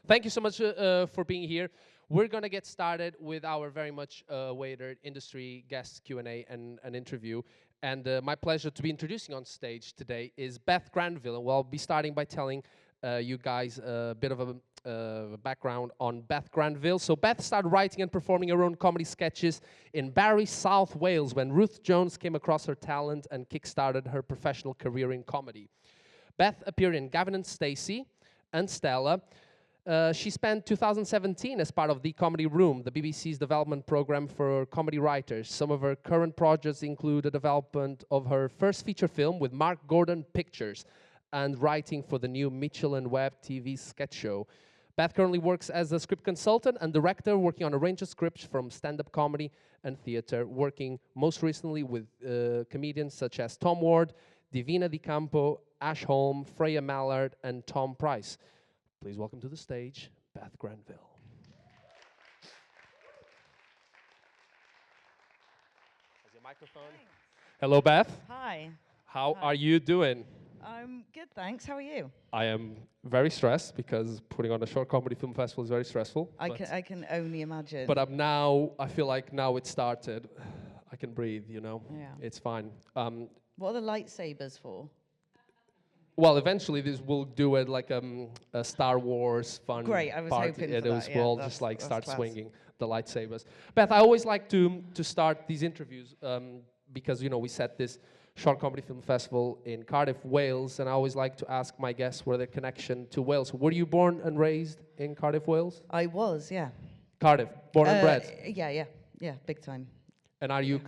Thank you so much for being here. We're going to get started with our very much awaited industry guest Q&A and an interview. And my pleasure to be introducing on stage today is Beth Granville. And we'll be starting by telling you guys a bit of a background on Beth Granville. So Beth started writing and performing her own comedy sketches in Barry, South Wales, when Ruth Jones came across her talent and kickstarted her professional career in comedy. Beth appeared in Gavin and Stacey and Stella. She spent 2017 as part of The Comedy Room, the BBC's development program for comedy writers. Some of her current projects include the development of her first feature film with Mark Gordon Pictures and writing for the new Mitchell & Webb TV sketch show. Beth currently works as a script consultant and director, working on a range of scripts from stand-up comedy and theater, working most recently with comedians such as Tom Ward, Divina Di Campo, Ash Holm, Freya Mallard, and Tom Price. Please welcome to the stage, Beth Granville. Has your microphone? Thanks. Hello, Beth. Hi. How Hi. are you doing? I'm good, thanks. How are you? I am very stressed because putting on a short comedy film festival is very stressful. I can only imagine. But I feel like now it started. I can breathe, you know? Yeah. It's fine. What are the lightsabers for? Well, eventually this will do it like a Star Wars fun Great, I was party. hoping for It that, was, yeah, we'll that's- just like that's start class. swinging the lightsabers. Beth, I always like to start these interviews because, you know, we set this short comedy film festival in Cardiff, Wales, and I always like to ask my guests what their connection to Wales. Were you born and raised in Cardiff, Wales? I was, yeah. Cardiff, born and bred. Yeah, big time. And are you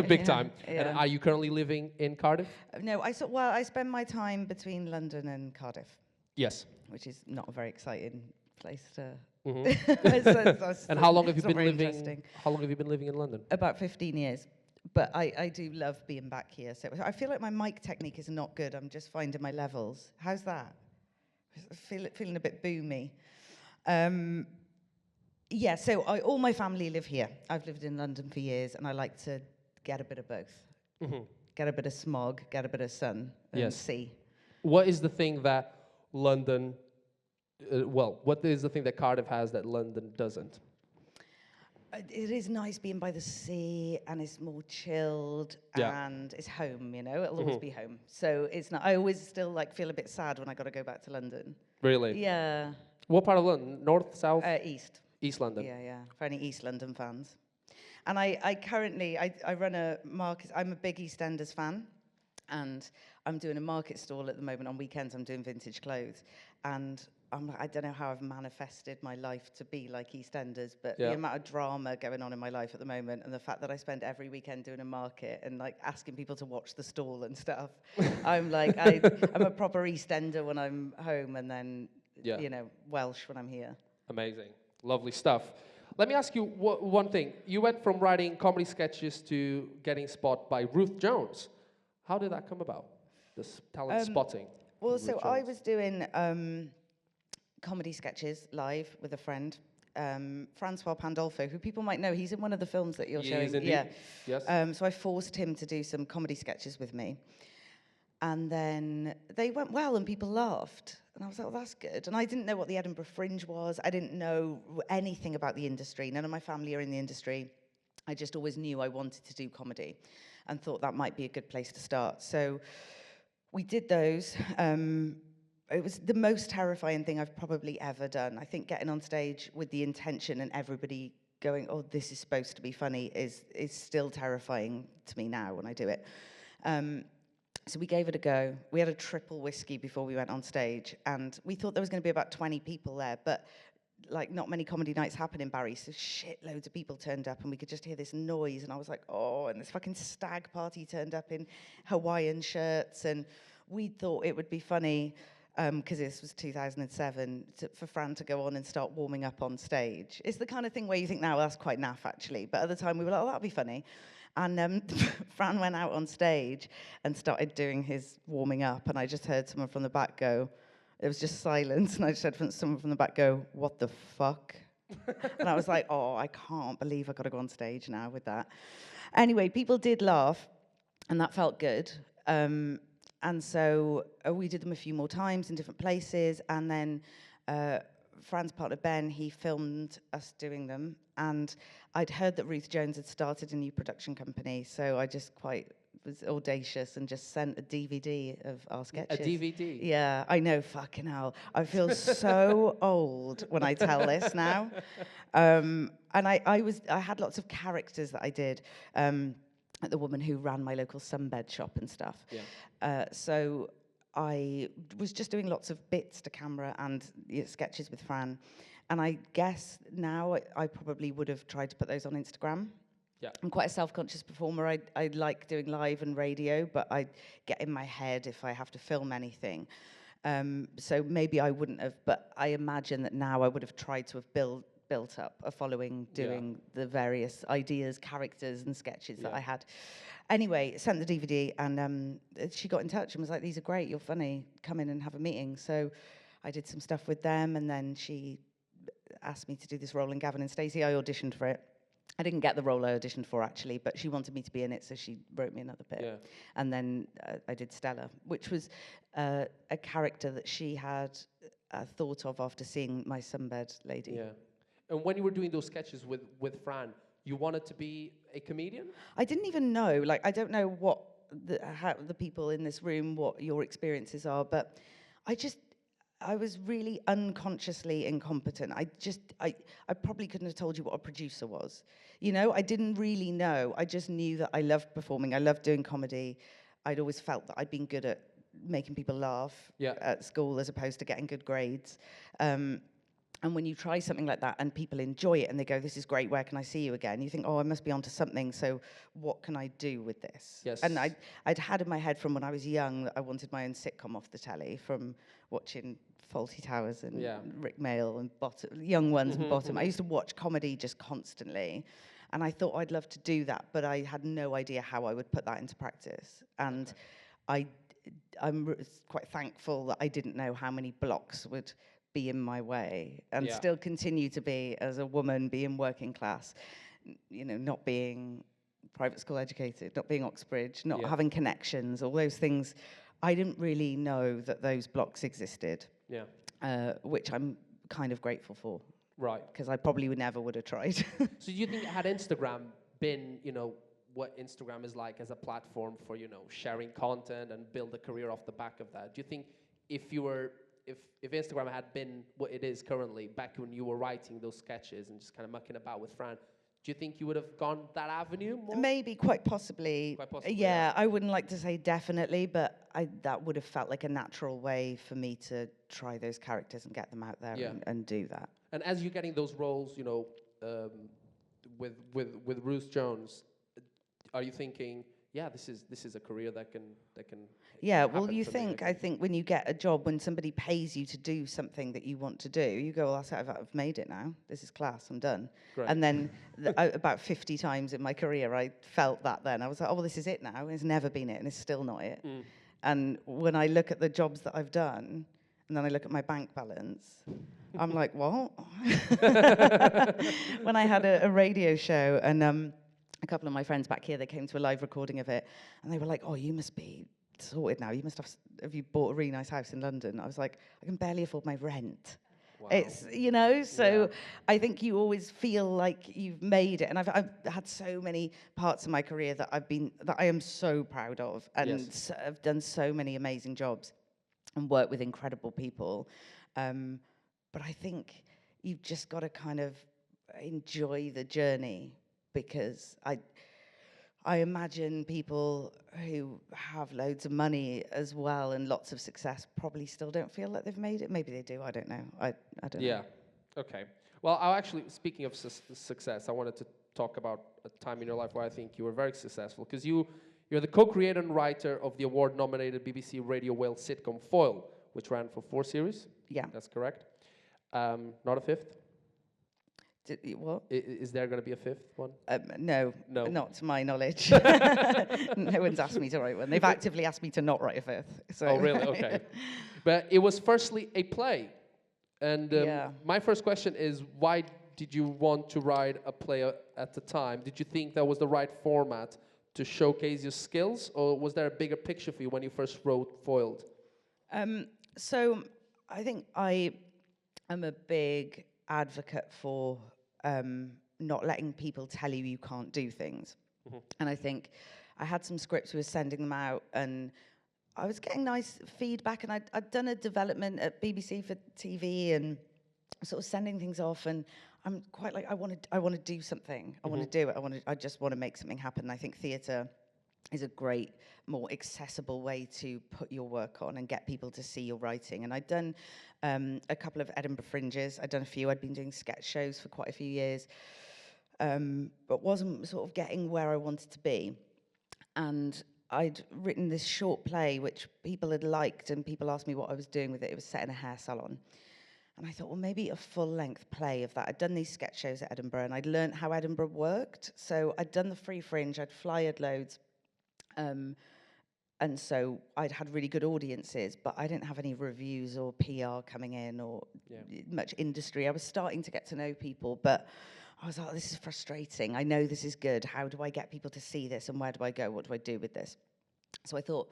big time? Yeah. And are you currently living in Cardiff? No, I spend my time between London and Cardiff, Yes. which is not a very exciting place to. Mhm. And how long have you it's not been very living? interesting. How long have you been living in London? About 15 years. But I do love being back here. So I feel like my mic technique is not good. I'm just finding my levels. How's that? Feeling a bit boomy. Yeah, so all my family live here. I've lived in London for years, and I like to get a bit of both. Mm-hmm. Get a bit of smog, get a bit of sun, and Yes. sea. What is the thing that London? What is the thing that Cardiff has that London doesn't? It is nice being by the sea, and it's more chilled, Yeah. and it's home. You know, it'll always be home. So it's not. I always still like feel a bit sad when I got to go back to London. Really? Yeah, What part of London? North, south, east. East London? Yeah. For any East London fans. And I currently run a market. I'm a big EastEnders fan, and I'm doing a market stall at the moment. On weekends, I'm doing vintage clothes, and I don't know how I've manifested my life to be like EastEnders, but Yeah. the amount of drama going on in my life at the moment, and the fact that I spend every weekend doing a market and like asking people to watch the stall and stuff, I'm like I'm a proper EastEnder when I'm home, and then Yeah. you know, Welsh when I'm here. Amazing. Lovely stuff. Let me ask you one thing. You went from writing comedy sketches to getting spotted by Ruth Jones. How did that come about? This talent spotting. Well, Ruth so I Jones. was doing comedy sketches live with a friend, Francois Pandolfo, who people might know. He's in one of the films that you're He showing. is indeed. Yeah. Yes. So I forced him to do some comedy sketches with me. And then they went well and people laughed. And I was like, well, that's good. And I didn't know what the Edinburgh Fringe was. I didn't know anything about the industry. None of my family are in the industry. I just always knew I wanted to do comedy and thought that might be a good place to start. So we did those. It was the most terrifying thing I've probably ever done. I think getting on stage with the intention and everybody going, oh, this is supposed to be funny is still terrifying to me now when I do it. So we gave it a go. We had a triple whiskey before we went on stage, and we thought there was going to be about 20 people there, but like not many comedy nights happen in Barry, so shitloads of people turned up, and we could just hear this noise, and I was like, oh, and this fucking stag party turned up in Hawaiian shirts, and we thought it would be funny, because this was 2007, for Fran to go on and start warming up on stage. It's the kind of thing where you think, now, well, that's quite naff, actually, but at the time we were like, oh, that'll be funny. And Fran went out on stage and started doing his warming up, and I just heard someone from the back go, it was just silence, and I just heard someone from the back go, what the fuck? And I was like, oh, I can't believe I've got to go on stage now with that. Anyway, people did laugh, and that felt good. And so we did them a few more times in different places, and then Fran's partner Ben, he filmed us doing them, and I'd heard that Ruth Jones had started a new production company, so I just was audacious and just sent a DVD of our sketches. A DVD? Yeah, I know, fucking hell. I feel so old when I tell this now. And I had lots of characters that I did. The woman who ran my local sunbed shop and stuff. Yeah. So I was just doing lots of bits to camera and sketches with Fran. And I guess now I probably would have tried to put those on Instagram. Yeah. I'm quite a self-conscious performer. I like doing live and radio, but I get in my head if I have to film anything. So maybe I wouldn't have, but I imagine that now I would have tried to have built up a following doing the various ideas, characters and sketches that I had. Anyway, sent the DVD and she got in touch and was like, these are great, you're funny, come in and have a meeting. So I did some stuff with them and then she asked me to do this role in Gavin and Stacey. I auditioned for it. I didn't get the role I auditioned for, actually, but she wanted me to be in it, so she wrote me another bit. Yeah. And then I did Stella, which was a character that she had thought of after seeing my sunbed lady. Yeah. And when you were doing those sketches with Fran, you wanted to be a comedian? I didn't even know. Like, I don't know what how the people in this room, what your experiences are, but I was really unconsciously incompetent. I probably couldn't have told you what a producer was. You know, I didn't really know. I just knew that I loved performing. I loved doing comedy. I'd always felt that I'd been good at making people laugh at school as opposed to getting good grades. And when you try something like that and people enjoy it and they go, this is great, where can I see you again? You think, oh, I must be onto something, so what can I do with this? Yes. And I'd had in my head from when I was young that I wanted my own sitcom off the telly, from watching Fawlty Towers and Rick Mail and Young Ones and Bottom. I used to watch comedy just constantly. And I thought I'd love to do that, but I had no idea how I would put that into practice. And I'm quite thankful that I didn't know how many blocks would be in my way and still continue to be, as a woman, being working class, you know, not being private school educated, not being Oxbridge, not having connections, all those things. I didn't really know that those blocks existed, which I'm kind of grateful for. Right. Because I probably never would have tried. So do you think had Instagram been, you know, what Instagram is like as a platform for, you know, sharing content and build a career off the back of that, do you think if Instagram had been what it is currently, back when you were writing those sketches and just kind of mucking about with Fran, do you think you would have gone that avenue more? Maybe, quite possibly. Quite possibly, yeah, I wouldn't like to say definitely, but that would have felt like a natural way for me to try those characters and get them out there and do that. And as you're getting those roles, you know, with Ruth Jones, are you thinking, yeah, this is a career that can yeah, well, I think when you get a job, when somebody pays you to do something that you want to do, you go, well, that's it, I've made it now. This is class, I'm done. Great. And then about 50 times in my career, I felt that then. I was like, oh, well, this is it now. It's never been it, and it's still not it. And when I look at the jobs that I've done, and then I look at my bank balance, I'm like, what? When I had a radio show, and a couple of my friends back here, they came to a live recording of it, and they were like, oh, you must be sorted now. You must have you bought a really nice house in London? I was like, I can barely afford my rent. Wow. It's, you know, so I think you always feel like you've made it. And I've had so many parts of my career that I am so proud of, and I've done so many amazing jobs and worked with incredible people. But I think you've just got to kind of enjoy the journey, because I imagine people who have loads of money as well and lots of success probably still don't feel like they've made it. Maybe they do, I don't know. I don't know. Yeah, okay. Well, actually, speaking of success, I wanted to talk about a time in your life where I think you were very successful, because you're the co-creator and writer of the award-nominated BBC Radio Wales sitcom Foyle, which ran for 4 series. Yeah. That's correct. Not a 5th? What? Is there going to be a 5th one? No, not to my knowledge. No one's asked me to write one. They've actively asked me to not write a 5th. So. Oh, really? Okay. But it was firstly a play. And my first question is, why did you want to write a play at the time? Did you think that was the right format to showcase your skills, or was there a bigger picture for you when you first wrote Foiled? So I think I'm a big advocate for not letting people tell you can't do things. And I think I had some scripts, we were sending them out, and I was getting nice feedback, and I'd done a development at BBC for TV, and sort of sending things off, and I'm quite like, I want to do something. I want to do it. I just want to make something happen. I think theatre is a great, more accessible way to put your work on and get people to see your writing. And I'd done a couple of Edinburgh Fringes. I'd done a few. I'd been doing sketch shows for quite a few years, but wasn't sort of getting where I wanted to be. And I'd written this short play, which people had liked, and people asked me what I was doing with it. It was set in a hair salon. And I thought, well, maybe a full-length play of that. I'd done these sketch shows at Edinburgh, and I'd learned how Edinburgh worked. So I'd done the Free Fringe, I'd flyered loads. And so I'd had really good audiences, but I didn't have any reviews or PR coming in or much industry. I was starting to get to know people, but I was like, this is frustrating. I know this is good. How do I get people to see this, and where do I go? What do I do with this? So I thought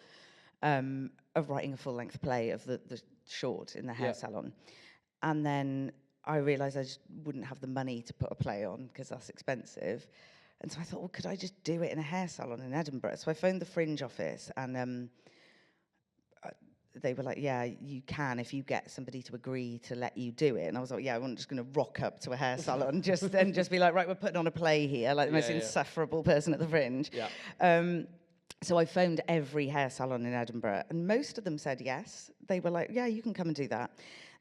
of writing a full-length play of the short in the hair salon. And then I realised I just wouldn't have the money to put a play on because that's expensive. And so I thought, well, could I just do it in a hair salon in Edinburgh? So I phoned the Fringe office, and they were like, yeah, you can if you get somebody to agree to let you do it. And I was like, yeah, I'm just going to rock up to a hair salon and just be like, right, we're putting on a play here, like the most insufferable person at the Fringe. So I phoned every hair salon in Edinburgh, and most of them said yes. They were like, yeah, you can come and do that.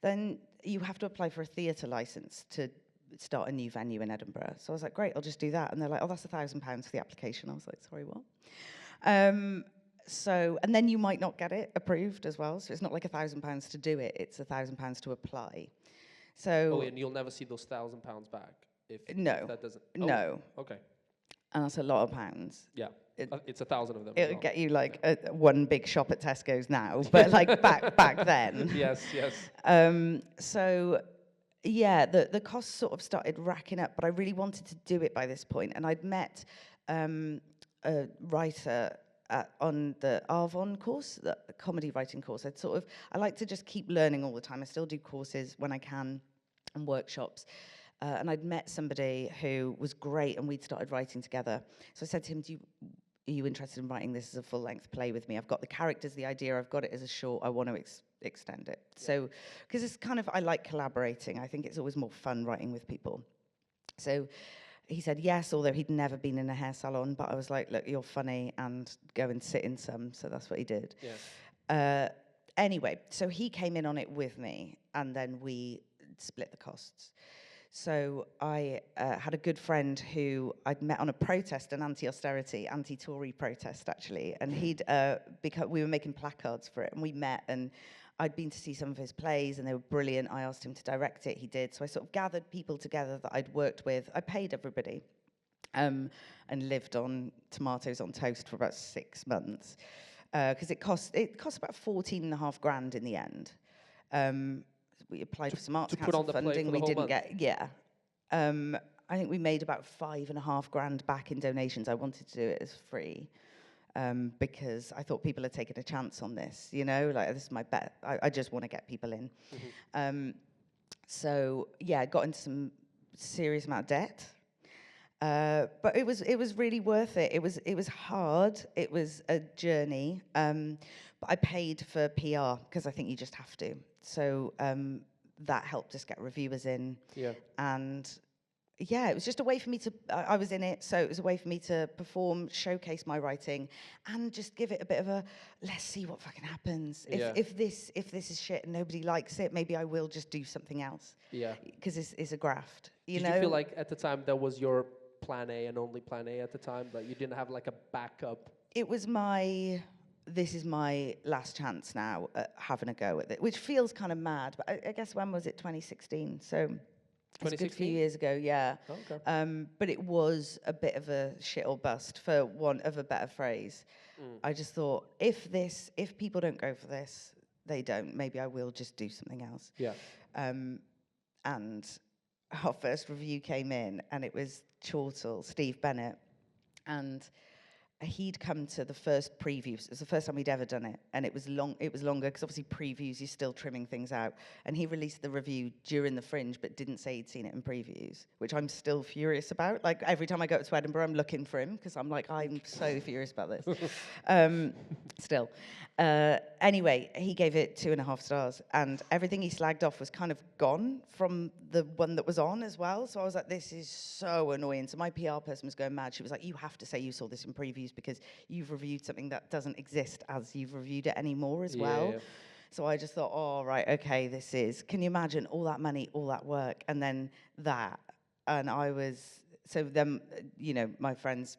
Then you have to apply for a theatre licence to start a new venue in Edinburgh. So I was like, great, I'll just do that. And they're like, oh, that's £1,000 for the application. I was like, sorry, what? So, and then you might not get it approved as well. So it's not like £1,000 to do it, it's £1,000 to apply. So. Oh, and you'll never see those £1,000 back if that doesn't. Oh, no. Okay. And that's a lot of pounds. Yeah. It's 1,000 of them. It'll get you like one big shop at Tesco's now, but like back then. Yes. So yeah, the costs sort of started racking up, but I really wanted to do it by this point, and I'd met a writer on the Arvon course, the comedy writing course. I like to just keep learning all the time. I still do courses when I can and workshops. And I'd met somebody who was great, and we'd started writing together. So I said to him, are you interested in writing this as a full-length play with me? I've got the characters, the idea, I've got it as a short, I want to extend it. So, because it's kind of, I like collaborating. I think it's always more fun writing with people. So he said yes, although he'd never been in a hair salon, but I was like, look, you're funny, and go and sit in some. So that's what he did. Anyway, so he came in on it with me, and then we split the costs. So I had a good friend who I'd met on a protest, an anti-austerity, anti-Tory protest, actually. And we were making placards for it, and we met, and I'd been to see some of his plays, and they were brilliant. I asked him to direct it, he did. So I sort of gathered people together that I'd worked with. I paid everybody, and lived on tomatoes on toast for about 6 months. Because it cost about 14.5 grand in the end. We applied for some arts council funding. We didn't get. I think we made about 5.5 grand back in donations. I wanted to do it as free because I thought people had taken a chance on this. You know, like this is my bet. I just want to get people in. So yeah, I got into some serious amount of debt. But it was really worth it. It was hard. It was a journey. But I paid for PR because I think you just have to. So that helped us get reviewers in. Yeah. And yeah, it was just a way for me to. I was in it, so it was a way for me to perform, showcase my writing, and just give it a bit of a let's see what fucking happens. If this is shit and nobody likes it, maybe I will just do something else. Yeah. Because it's a graft. Did you feel like at the time that was your plan A and only plan A at the time, that you didn't have like a backup? It was this is my last chance now at having a go at it, which feels kind of mad, but I guess when was it, 2016? So it's a good few years ago, yeah. Oh, okay. But it was a bit of a shit or bust, for want of a better phrase. I just thought, if people don't go for this, they don't. Maybe I will just do something else. Yeah. And our first review came in, and it was Chortle, Steve Bennett, and he'd come to the first previews. It was the first time we'd ever done it, and it was longer because obviously previews you're still trimming things out. And he released the review during the Fringe, but didn't say he'd seen it in previews, which I'm still furious about. Like every time I go to Edinburgh, I'm looking for him because I'm like, I'm so furious about this. Still. Anyway, he gave it 2.5 stars, and everything he slagged off was kind of gone from the one that was on as well. So I was like, this is so annoying. So my PR person was going mad. She was like, you have to say you saw this in previews because you've reviewed something that doesn't exist as you've reviewed it anymore as well. Yeah. So I just thought, oh, right, okay, can you imagine all that money, all that work, and then that? And so then, my friends,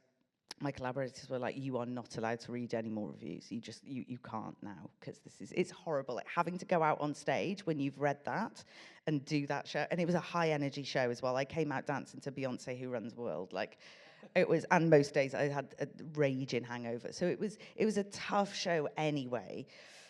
my collaborators were like, you are not allowed to read any more reviews. You can't now, because it's horrible. Like having to go out on stage when you've read that and do that show. And it was a high energy show as well. I came out dancing to Beyonce, Who Runs the World. Like it was, and most days I had a raging hangover. So it was a tough show anyway.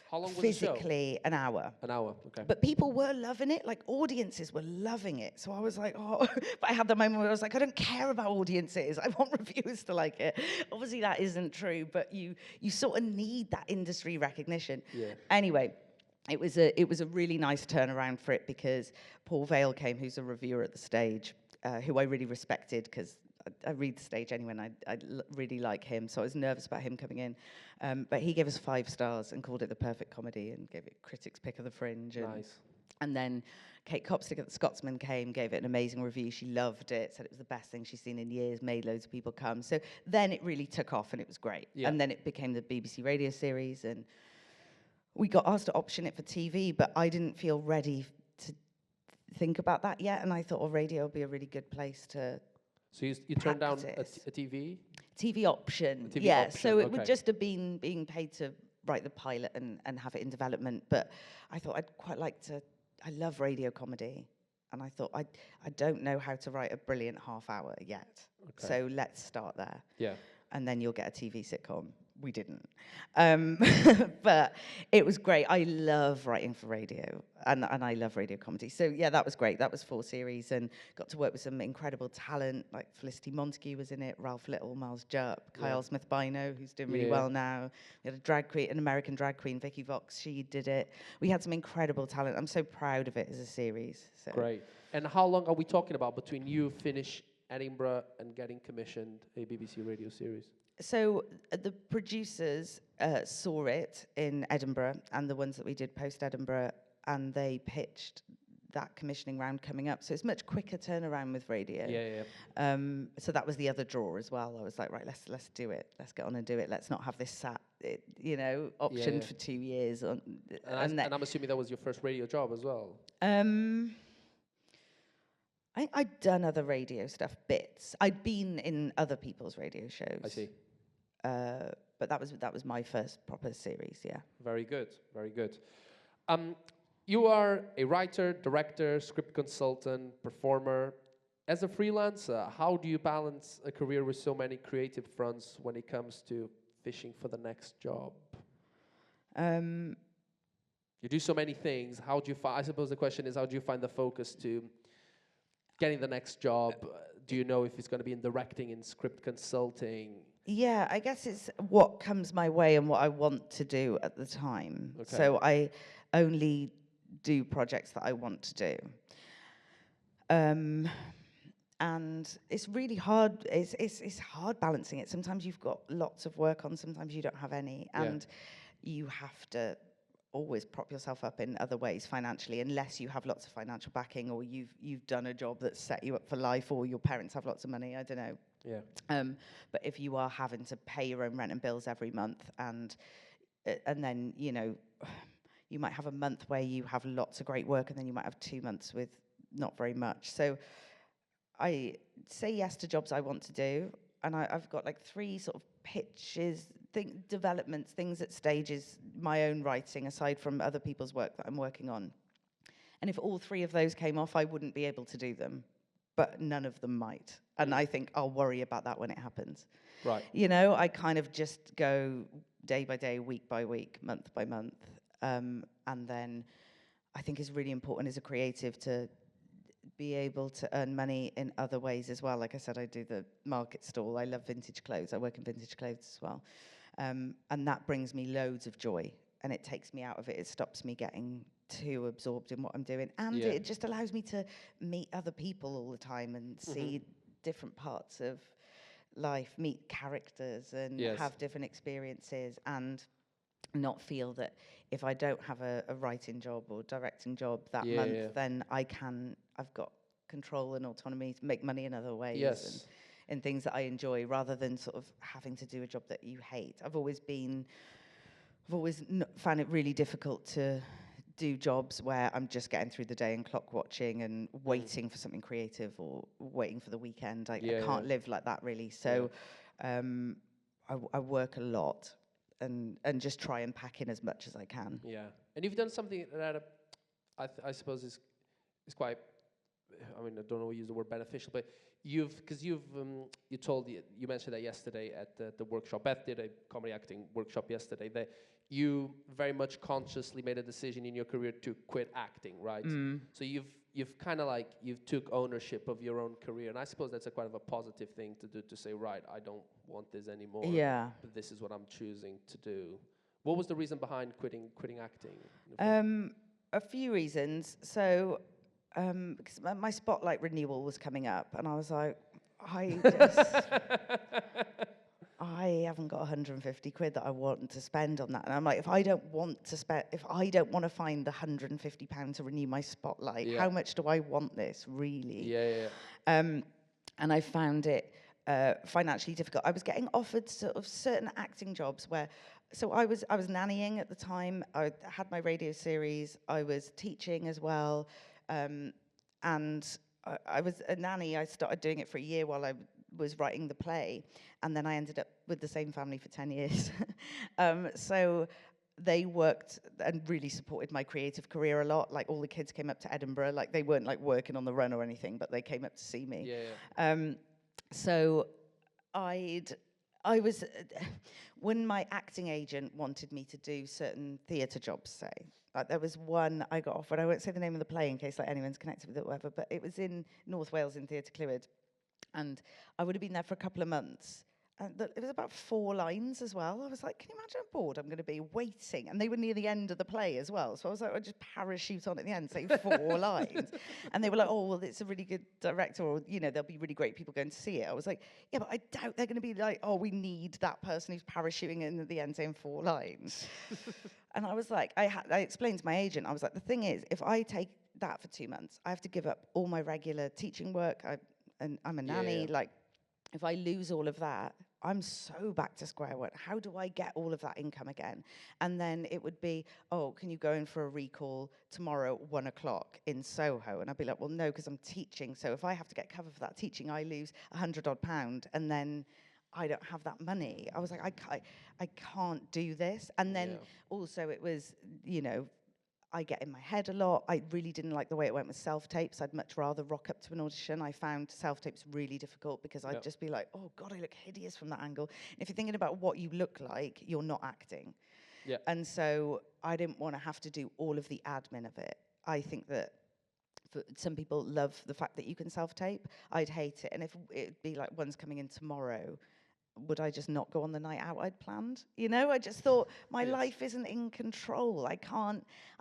How long was physically the show? An hour. An hour, okay. But people were loving it, like audiences were loving it. So I was like, oh, but I had the moment where I was like, I don't care about audiences. I want reviewers to like it. Obviously that isn't true, but you sort of need that industry recognition. Yeah. Anyway, it was a really nice turnaround for it because Paul Vale came, who's a reviewer at the stage, who I really respected because I read the stage anyway, and I really like him, so I was nervous about him coming in. But he gave us 5 stars and called it the perfect comedy and gave it critics' pick of the Fringe. Nice. And then Kate Copstick at the Scotsman came, gave it an amazing review. She loved it, said it was the best thing she's seen in years, made loads of people come. So then it really took off and it was great. Yeah. And then it became the BBC radio series, and we got asked to option it for TV, but I didn't feel ready to think about that yet. And I thought, oh, radio would be a really good place to. So you turned down a TV? TV option, option, so it would just have been being paid to write the pilot and have it in development. But I thought I'd quite like to, I love radio comedy. And I thought, I don't know how to write a brilliant half hour yet. Okay. So let's start there. Yeah. And then you'll get a TV sitcom. We didn't. But it was great. I love writing for radio, and I love radio comedy. So yeah, that was great. That was 4 series, and got to work with some incredible talent, like Felicity Montague was in it, Ralph Little, Miles Jupp, Kyle Smith-Bino, who's doing really well now. We had a drag queen, an American drag queen, Vicky Vox, she did it. We had some incredible talent. I'm so proud of it as a series. So. Great. And how long are we talking about between you finish Edinburgh and getting commissioned a BBC radio series? So the producers saw it in Edinburgh, and the ones that we did post-Edinburgh, and they pitched that commissioning round coming up. So it's much quicker turnaround with radio. Yeah. So that was the other draw as well. I was like, right, let's do it. Let's get on and do it. Let's not have this optioned for 2 years. And I'm assuming that was your first radio job as well. I'd done other radio stuff, bits. I'd been in other people's radio shows. I see. But that was my first proper series, yeah. Very good, very good. You are a writer, director, script consultant, performer. As a freelancer, how do you balance a career with so many creative fronts when it comes to fishing for the next job? You do so many things. How do you I suppose the question is, how do you find the focus to getting the next job? Do you know if it's going to be in directing, in script consulting? Yeah, I guess it's what comes my way and what I want to do at the time. Okay. So I only do projects that I want to do. And it's really hard. It's hard balancing it. Sometimes you've got lots of work on, sometimes you don't have any. And you have to always prop yourself up in other ways financially, unless you have lots of financial backing, or you've done a job that's set you up for life, or your parents have lots of money. I don't know. Yeah. But if you are having to pay your own rent and bills every month, and then you might have a month where you have lots of great work, and then you might have 2 months with not very much. So I say yes to jobs I want to do, and I've got like 3 sort of pitches, developments, things at stages, my own writing, aside from other people's work that I'm working on. And if all 3 of those came off, I wouldn't be able to do them. But none of them might. And I think I'll worry about that when it happens. Right. I kind of just go day by day, week by week, month by month. And then I think it's really important as a creative to be able to earn money in other ways as well. Like I said, I do the market stall. I love vintage clothes. I work in vintage clothes as well. And that brings me loads of joy, and it takes me out of it. It stops me getting too absorbed in what I'm doing. And it just allows me to meet other people all the time and see different parts of life, meet characters and have different experiences, and not feel that if I don't have a writing job or directing job that month, then I've got control and autonomy to make money in other ways and in things that I enjoy, rather than sort of having to do a job that you hate. I've always found it really difficult to do jobs where I'm just getting through the day and clock watching and waiting for something creative or waiting for the weekend. I can't live like that, really. So I work a lot and just try and pack in as much as I can. Yeah. And you've done something that I suppose is quite, I mean, I don't know, use the word beneficial, but you mentioned that yesterday at the workshop. Beth did a comedy acting workshop yesterday, that you very much consciously made a decision in your career to quit acting, right? So you've kind of like, you've took ownership of your own career, and I suppose that's a quite of a positive thing to do, to say, right, I don't want this anymore. Yeah. But this is what I'm choosing to do. What was the reason behind quitting acting? A few reasons. So, because my spotlight renewal was coming up, and I was like, I haven't got 150 quid that I want to spend on that. And I'm like, if I don't want to find the 150 pounds to renew my spotlight, how much do I want this, really? And I found it financially difficult. I was getting offered sort of certain acting jobs so I was nannying at the time. I had my radio series. I was teaching as well. And I was a nanny. I started doing it for a year while I was writing the play, and then I ended up with the same family for 10 years. So they worked and really supported my creative career a lot. Like, all the kids came up to Edinburgh. Like, they weren't like working on the run or anything, but they came up to see me. So I was, when my acting agent wanted me to do certain theatre jobs, say, like there was one I got offered, I won't say the name of the play in case like anyone's connected with it or whatever, but it was in North Wales in Theatre Clwyd, and I would have been there for a couple of months. And it was about 4 lines as well. I was like, can you imagine how bored I'm going to be waiting? And they were near the end of the play as well. So I was like, I'll just parachute on at the end, say 4 lines. And they were like, oh, well, it's a really good director, or, there'll be really great people going to see it. I was like, yeah, but I doubt they're going to be like, oh, we need that person who's parachuting in at the end saying 4 lines. And I was like, I explained to my agent, I was like, the thing is, if I take that for 2 months, I have to give up all my regular teaching work. I'm a nanny. Like, if I lose all of that, I'm so back to square one. How do I get all of that income again? And then it would be, oh, can you go in for a recall tomorrow at 1 o'clock in Soho? And I'd be like, well, no, because I'm teaching. So if I have to get cover for that teaching, I lose £100 odd, and then I don't have that money. I was like, I can't do this. And then also it was, I get in my head a lot. I really didn't like the way it went with self-tapes. I'd much rather rock up to an audition. I found self-tapes really difficult because I'd just be like, oh, God, I look hideous from that angle. And if you're thinking about what you look like, you're not acting. And so I didn't want to have to do all of the admin of it. I think that some people love the fact that you can self-tape. I'd hate it. And if it'd be like, one's coming in tomorrow, would I just not go on the night out I'd planned? I just thought, my life isn't in control. I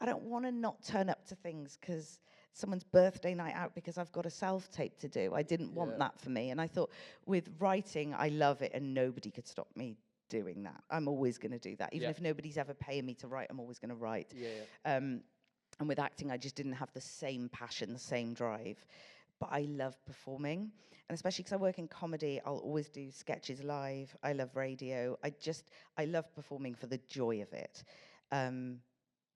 don't want to not turn up to things because someone's birthday night out because I've got a self-tape to do. I didn't want that for me. And I thought, with writing, I love it, and nobody could stop me doing that. I'm always going to do that. Even if nobody's ever paying me to write, I'm always going to write. And with acting, I just didn't have the same passion, the same drive. But I love performing, and especially because I work in comedy, I'll always do sketches live. I love radio. I love performing for the joy of it. And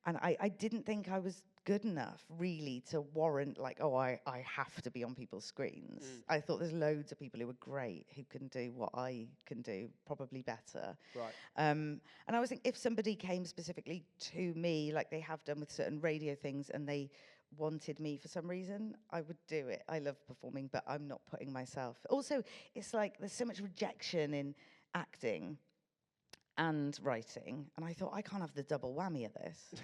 I didn't think I was good enough, really, to warrant, like, oh, I have to be on people's screens. I thought there's loads of people who are great, who can do what I can do, probably better. And I was thinking, if somebody came specifically to me, like they have done with certain radio things, and they wanted me for some reason, I would do it. I love performing, but I'm not putting myself. Also, it's like there's so much rejection in acting, and writing, and I thought I can't have the double whammy of this.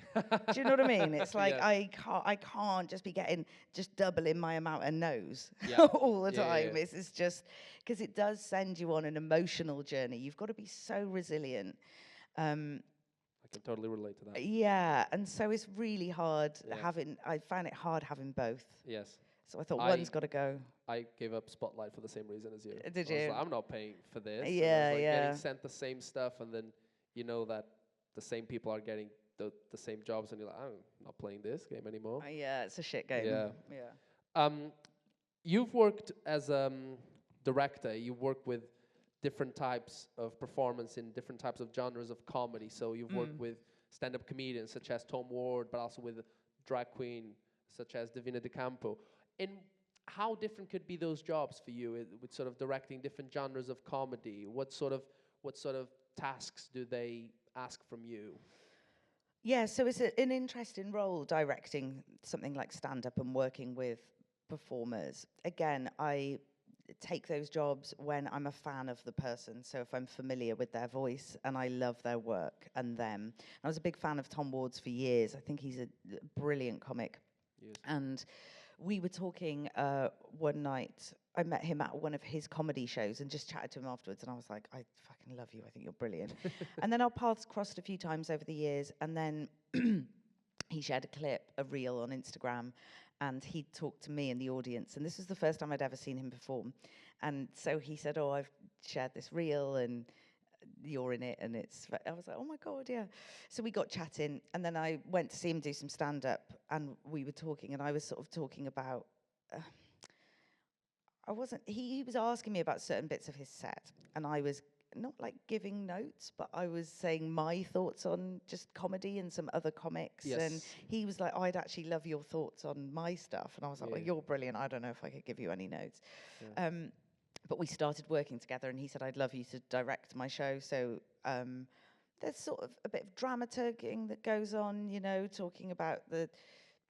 Do you know what I mean? It's like Yes. I can't just be getting just doubling my amount of no's Yeah. all the Yeah, yeah, time. yeah. It's just because it does send you on an emotional journey. You've got to be so resilient. I can totally relate to that. Yeah, and so it's really hard Yeah. I found it hard having both. Yes. So I thought I one's got to go. I gave up Spotlight for the same reason as you. Did I was you? like, I'm not paying for this. And I Yeah, was like yeah. getting sent the same stuff, and then you know that the same people are getting the same jobs, and you're like, I'm not playing this game anymore. Yeah, it's a shit game. Yeah. Yeah. You've worked as director. You work with different types of performance in different types of genres of comedy. So you've worked with stand-up comedians such as Tom Ward, but also with drag queen such as Davina De Campo. And how different could be those jobs for you with sort of directing different genres of comedy? What sort of tasks do they ask from you? Yeah, so it's an interesting role directing something like stand-up and working with performers. Again, I take those jobs when I'm a fan of the person. So if I'm familiar with their voice and I love their work and them. I was a big fan of Tom Ward's for years. I think he's a brilliant comic. Yes. And we were talking one night. I met him at one of his comedy shows and just chatted to him afterwards. And I was like, I fucking love you. I think you're brilliant. And then our paths crossed a few times over the years. And then he shared a clip, a reel on Instagram. And he talked to me in the audience. And this was the first time I'd ever seen him perform. And so he said, oh, I've shared this reel and you're in it. And I was like, oh my God, yeah. So we got chatting. And then I went to see him do some stand-up. And we were talking. And I was sort of talking about... he was asking me about certain bits of his set. And I was not like giving notes, but I was saying my thoughts on just comedy and some other comics. Yes. And he was like, oh, I'd actually love your thoughts on my stuff. And I was like, well, you're brilliant. I don't know if I could give you any notes. Yeah. But we started working together and he said, I'd love you to direct my show. So there's sort of a bit of dramaturging that goes on, you know, talking about the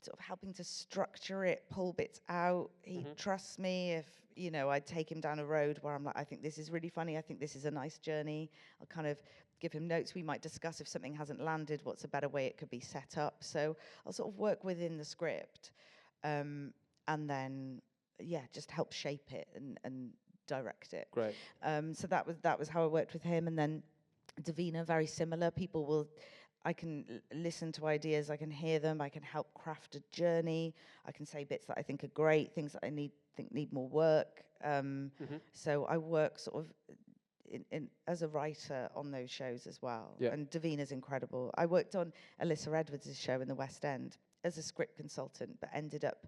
sort of helping to structure it, pull bits out. He trusts me if, you know, I take him down a road where I'm like, I think this is really funny. I think this is a nice journey. I'll kind of give him notes. We might discuss if something hasn't landed, what's a better way it could be set up. So I'll sort of work within the script and then, yeah, just help shape it and direct it. Great. So that was how I worked with him. And then Davina, very similar. I can listen to ideas, I can hear them, I can help craft a journey, I can say bits that I think are great, things that I think need more work. So I work sort of in as a writer on those shows as well. Yeah. And Davina's incredible. I worked on Alyssa Edwards' show in the West End as a script consultant, but ended up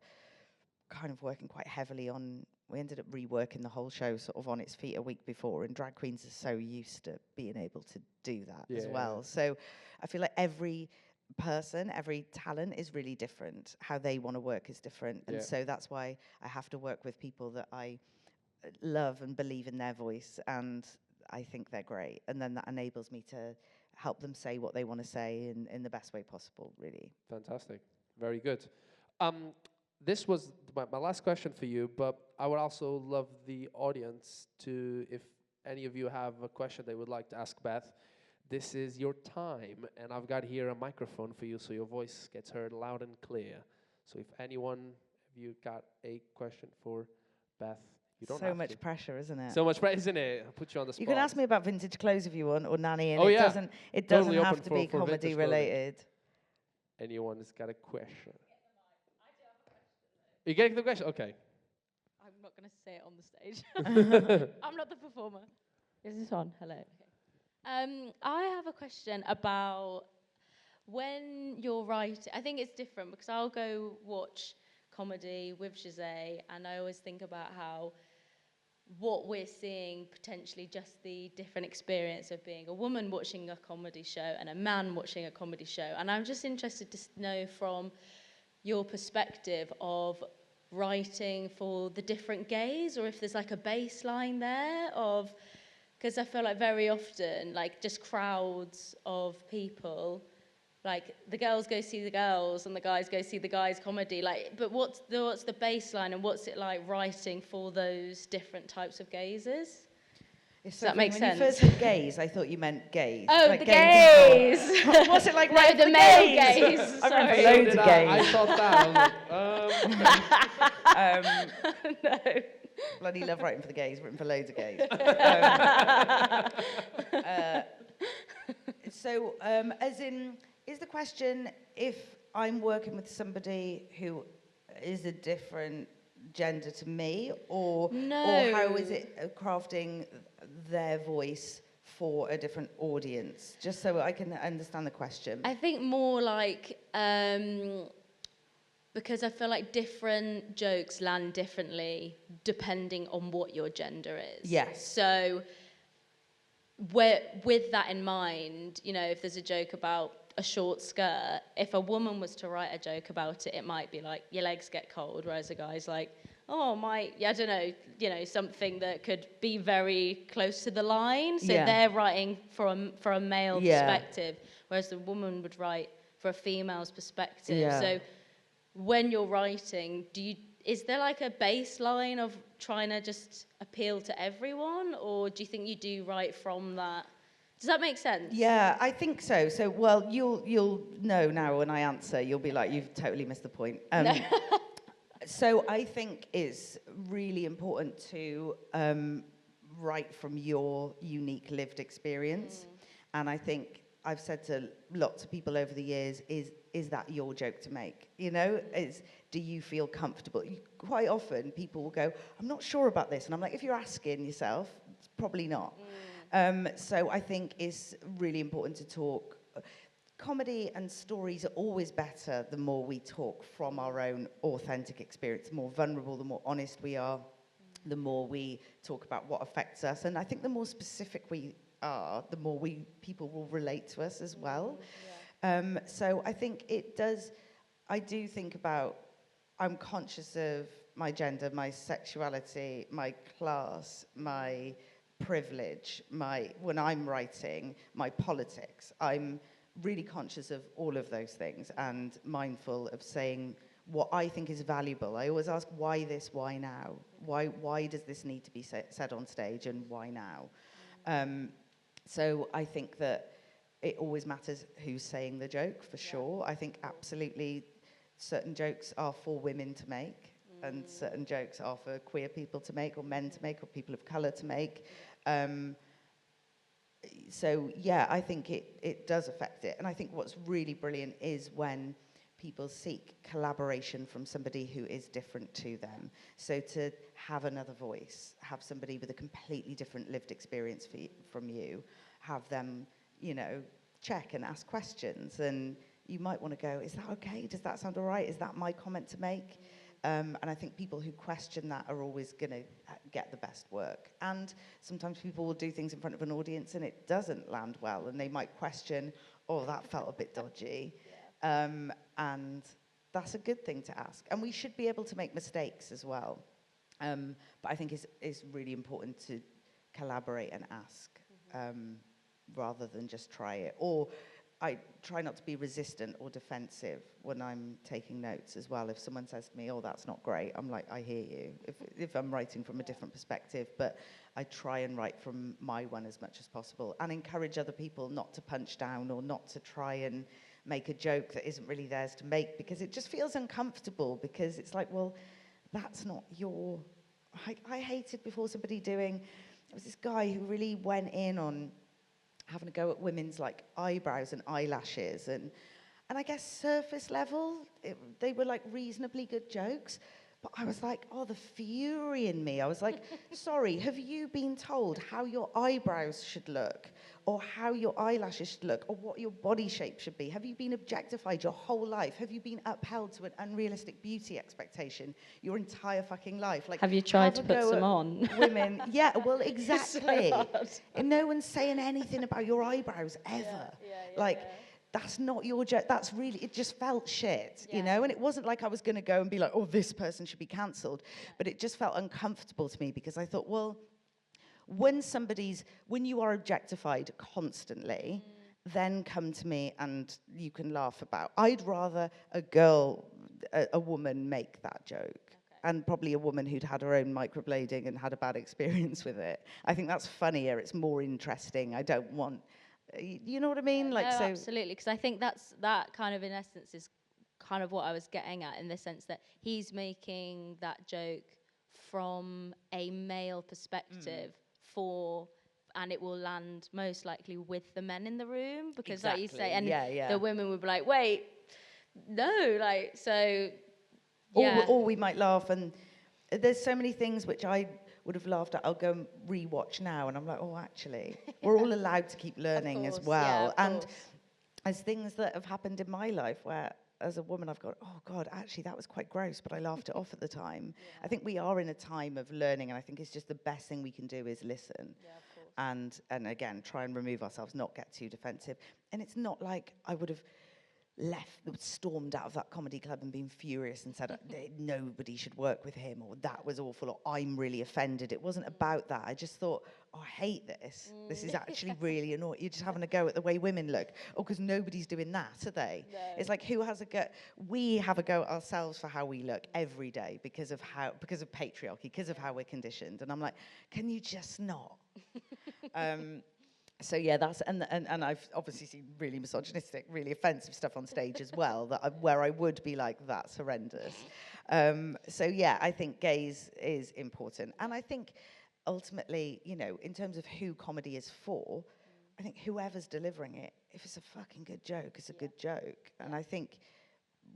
kind of working quite heavily on... We ended up reworking the whole show sort of on its feet a week before, and drag queens are so used to being able to do that as well. So I feel like every person, every talent is really different. How they want to work is different. And so that's why I have to work with people that I love and believe in their voice, and I think they're great. And then that enables me to help them say what they want to say in the best way possible, really. Fantastic. Very good. This was my last question for you, but I would also love the audience to, if any of you have a question they would like to ask Beth, this is your time, and I've got here a microphone for you so your voice gets heard loud and clear. So if anyone of you got a question for Beth, you don't have So much to. pressure, isn't it? So much pressure, isn't it? I'll put you on the spot. You can ask me about vintage clothes if you want, or nanny, and it doesn't Totally have open to for be vintage comedy clothing. related. Anyone has got a question? You getting the question? Okay. I'm not going to say it on the stage. I'm not the performer. Is this on? Hello. Okay. I have a question about when you're writing. I think it's different because I'll go watch comedy with Jose, and I always think about how what we're seeing potentially just the different experience of being a woman watching a comedy show and a man watching a comedy show. And I'm just interested to know from your perspective of writing for the different gays, or if there's like a baseline there of, because I feel like very often like just crowds of people, like the girls go see the girls and the guys go see the guys comedy, like, but what's the baseline and what's it like writing for those different types of gazes? It's Does that make when sense? you first said gays, I thought you meant gays. Oh, like the gay gays! people. What's it like? No, Right, the for male gays. gays, I ran for sorry. loads of I gays. thought that. I was like, No. Bloody love writing for the gays. Written for loads of gays. As in, is the question if I'm working with somebody who is a different gender to me, or how is it crafting their voice for a different audience? Just so I can understand the question. I think more like, because I feel like different jokes land differently depending on what your gender is. Yes. So with that in mind, you know, if there's a joke about a short skirt, if a woman was to write a joke about it, it might be like, your legs get cold, whereas a guy's like, oh, I don't know, you know, something that could be very close to the line. So they're writing for a male perspective, whereas the woman would write for a female's perspective. Yeah. So when you're writing, is there like a baseline of trying to just appeal to everyone, or do you think you do write from that? Does that make sense? Yeah, I think so. So, well, you'll know now when I answer. You'll be like, you've totally missed the point. So I think it's really important to write from your unique lived experience. And I think I've said to lots of people over the years, is that your joke to make? You know, do you feel comfortable? Quite often people will go, I'm not sure about this. And I'm like, if you're asking yourself, it's probably not. So I think it's really important to talk. Comedy and stories are always better the more we talk from our own authentic experience. The more vulnerable, the more honest we are, the more we talk about what affects us. And I think the more specific we are, the more people will relate to us as well. So I think I do think about, I'm conscious of my gender, my sexuality, my class, my privilege, when I'm writing, my politics. I'm really conscious of all of those things and mindful of saying what I think is valuable. I always ask, why this, why now? Why does this need to be said on stage, and why now? So I think that it always matters who's saying the joke, for sure. I think absolutely certain jokes are for women to make, and certain jokes are for queer people to make, or men to make, or people of colour to make. So yeah, I think it does affect it. And I think what's really brilliant is when people seek collaboration from somebody who is different to them. So to have another voice, have somebody with a completely different lived experience from you, have them, you know, check and ask questions. And you might want to go, is that okay? Does that sound all right? Is that my comment to make? And I think people who question that are always going to get the best work. And sometimes people will do things in front of an audience and it doesn't land well, and they might question, oh, that felt a bit dodgy. And that's a good thing to ask. And we should be able to make mistakes as well. But I think it's really important to collaborate and ask rather than just try it. Or I try not to be resistant or defensive when I'm taking notes as well. If someone says to me, oh, that's not great, I'm like, I hear you, if I'm writing from a different perspective. But I try and write from my one as much as possible, and encourage other people not to punch down or not to try and make a joke that isn't really theirs to make, because it just feels uncomfortable, because it's like, well, that's not your... I hated before somebody doing... There was this guy who really went in on having a go at women's like eyebrows and eyelashes, and I guess surface level they were like reasonably good jokes, but I was like, oh, the fury in me. I was like, sorry, have you been told how your eyebrows should look, or how your eyelashes should look, or what your body shape should be? Have you been objectified your whole life? Have you been upheld to an unrealistic beauty expectation your entire fucking life? Like, have you tried to put some on? Women, yeah, well, exactly. So and no one's saying anything about your eyebrows ever. That's not your joke. That's really, it just felt shit, you know? And it wasn't like I was going to go and be like, oh, this person should be cancelled. But it just felt uncomfortable to me, because I thought, well, when you are objectified constantly, then come to me and you can laugh about. I'd rather a woman make that joke. and probably a woman who'd had her own microblading and had a bad experience with it. I think that's funnier. It's more interesting. I don't want, you know what I mean? No, absolutely, because I think that kind of, in essence, is kind of what I was getting at, in the sense that he's making that joke from a male perspective and it will land most likely with the men in the room, because like you say, and the women would be like, wait, no, like, so, yeah. Or we might laugh, and there's so many things which I would have laughed at. I'll go and rewatch now, and I'm like, oh, actually, we're all allowed to keep learning as well. And as things that have happened in my life where, as a woman, I've gone, oh God, actually that was quite gross, but I laughed it off at the time. I think we are in a time of learning, and I think it's just the best thing we can do is listen. And again, try and remove ourselves, not get too defensive. And it's not like I would have stormed out of that comedy club and been furious and said nobody should work with him, or that was awful, or I'm really offended. It wasn't about that. I just thought, oh, I hate this. This is actually really annoying. You're just having a go at the way women look. Oh, because nobody's doing that, are they? No. It's like, who has a go? We have a go at ourselves for how we look every day because of patriarchy, because of how we're conditioned. And I'm like, can you just not? So yeah, that's and I've obviously seen really misogynistic, really offensive stuff on stage as well, where I would be like, that's horrendous. So yeah, I think gaze is important, and I think ultimately, you know, in terms of who comedy is for, I think whoever's delivering it, if it's a fucking good joke, it's a good joke, and I think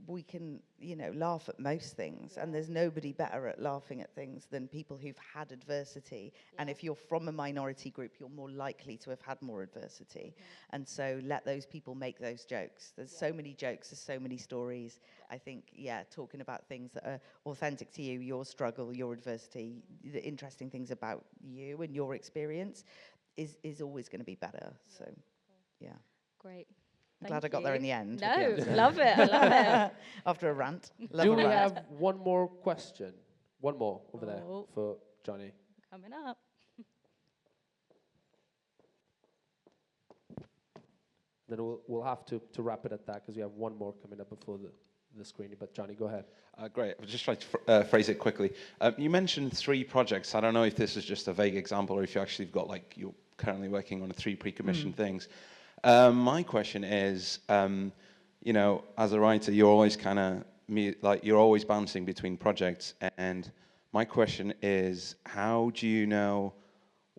we can, you know, laugh at most things, and there's nobody better at laughing at things than people who've had adversity. And if you're from a minority group, you're more likely to have had more adversity. And so let those people make those jokes. There's so many jokes, there's so many stories. I think, talking about things that are authentic to you, your struggle, your adversity, the interesting things about you and your experience is always going to be better. So, yeah. Great. I'm glad I got there in the end. No, love it. I love it. After a rant. Do we have one more question? One more over there for Johnny. Coming up. Then we'll have to wrap it at that, because we have one more coming up before the screening. But Johnny, go ahead. Great. I'll just try to phrase it quickly. You mentioned 3 projects. I don't know if this is just a vague example or if you actually have got, like, you're currently working on 3 pre-commissioned things. My question is, you know, as a writer, you're always you're always bouncing between projects. And my question is, how do you know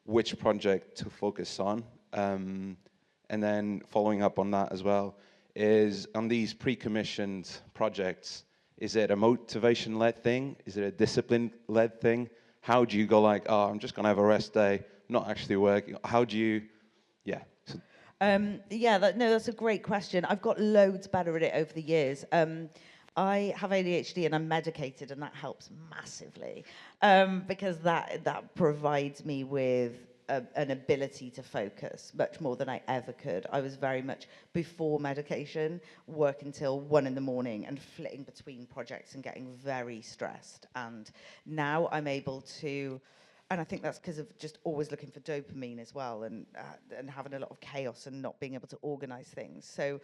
which project to focus on? And then following up on that as well, is on these pre-commissioned projects, is it a motivation-led thing? Is it a discipline-led thing? How do you go like, oh, I'm just going to have a rest day, not actually working? How do you, that's a great question. I've got loads better at it over the years. I have ADHD and I'm medicated, and that helps massively because that provides me with an ability to focus much more than I ever could. I was very much, before medication, work until 1 a.m. and flitting between projects and getting very stressed. And now I'm able to, and I think that's because of just always looking for dopamine as well, and having a lot of chaos and not being able to organize things. So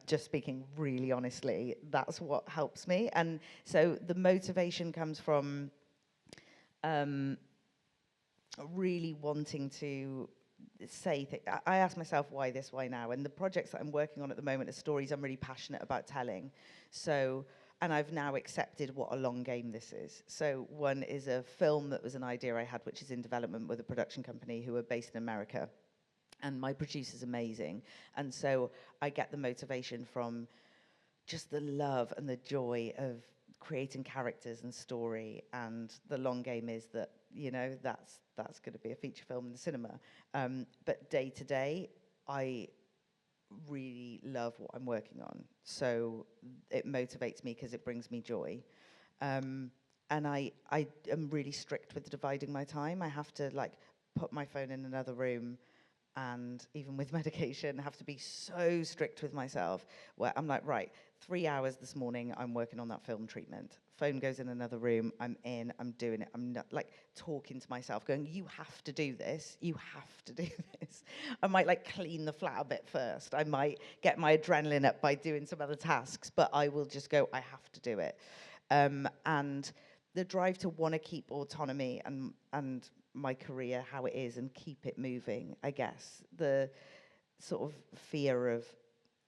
just speaking really honestly, that's what helps me. And so the motivation comes from really wanting to say I ask myself, why this, why now? And the projects that I'm working on at the moment are stories I'm really passionate about telling. So, and I've now accepted what a long game this is. So one is a film that was an idea I had, which is in development with a production company who are based in America. And my producer's amazing. And so I get the motivation from just the love and the joy of creating characters and story. And the long game is that, you know, that's going to be a feature film in the cinema. But day to day, I really love what I'm working on. So it motivates me because it brings me joy. And I am really strict with dividing my time. I have to, like, put my phone in another room, and even with medication, I have to be so strict with myself, where I'm like, right, 3 hours this morning, I'm working on that film treatment. Phone goes in another room, I'm doing it. I'm not, like, talking to myself, going, you have to do this, you have to do this. I might, like, clean the flat a bit first. I might get my adrenaline up by doing some other tasks, but I will just go, I have to do it. And the drive to want to keep autonomy and my career how it is and keep it moving, I guess. The sort of fear of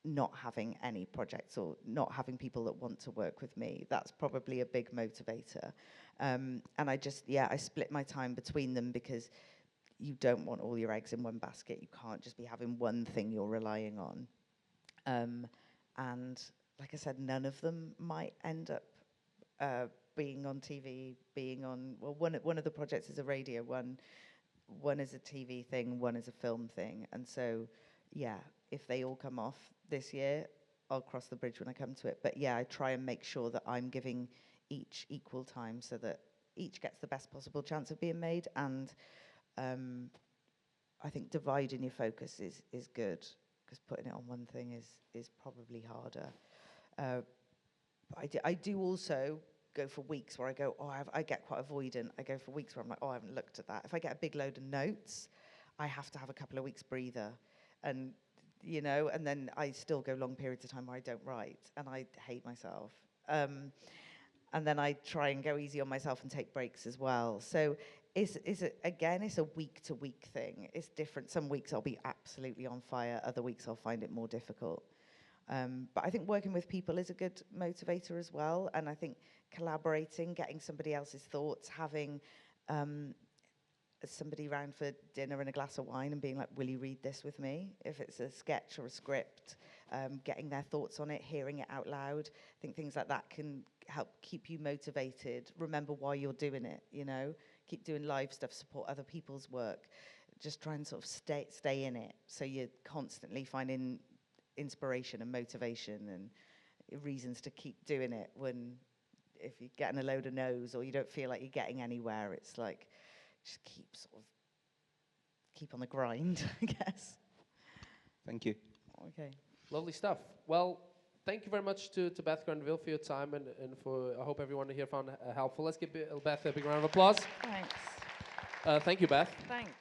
not having any projects or not having people that want to work with me, that's probably a big motivator. And I split my time between them because you don't want all your eggs in one basket. You can't just be having one thing you're relying on. And like I said, none of them might end up being on TV, being on, well, one of the projects is a radio one is a TV thing, one is a film thing. And so, yeah, if they all come off this year, I'll cross the bridge when I come to it. But yeah, I try and make sure that I'm giving each equal time so that each gets the best possible chance of being made. And I think dividing your focus is good, because putting it on one thing is probably harder. I do also go for weeks where I go, I get quite avoidant. I go for weeks where I'm like, I haven't looked at that. If I get a big load of notes, I have to have a couple of weeks breather. And, and then I still go long periods of time where I don't write, and I hate myself. And then I try and go easy on myself and take breaks as well. So it's a week-to-week thing. It's different. Some weeks I'll be absolutely on fire. Other weeks I'll find it more difficult. But I think working with people is a good motivator as well. And I think collaborating, getting somebody else's thoughts, having somebody around for dinner and a glass of wine and being like, will you read this with me? If it's a sketch or a script, getting their thoughts on it, hearing it out loud. I think things like that can help keep you motivated. Remember why you're doing it, Keep doing live stuff, support other people's work. Just try and sort of stay in it. So you're constantly finding inspiration and motivation and reasons to keep doing it when if you're getting a load of no's or you don't feel like you're getting anywhere, it's like just keep on the grind, I guess. Thank you. Okay. Lovely stuff. Well, thank you very much to Beth Granville for your time and for, I hope everyone here found helpful. Let's give Beth a big round of applause. Thanks. Thank you, Beth. Thanks.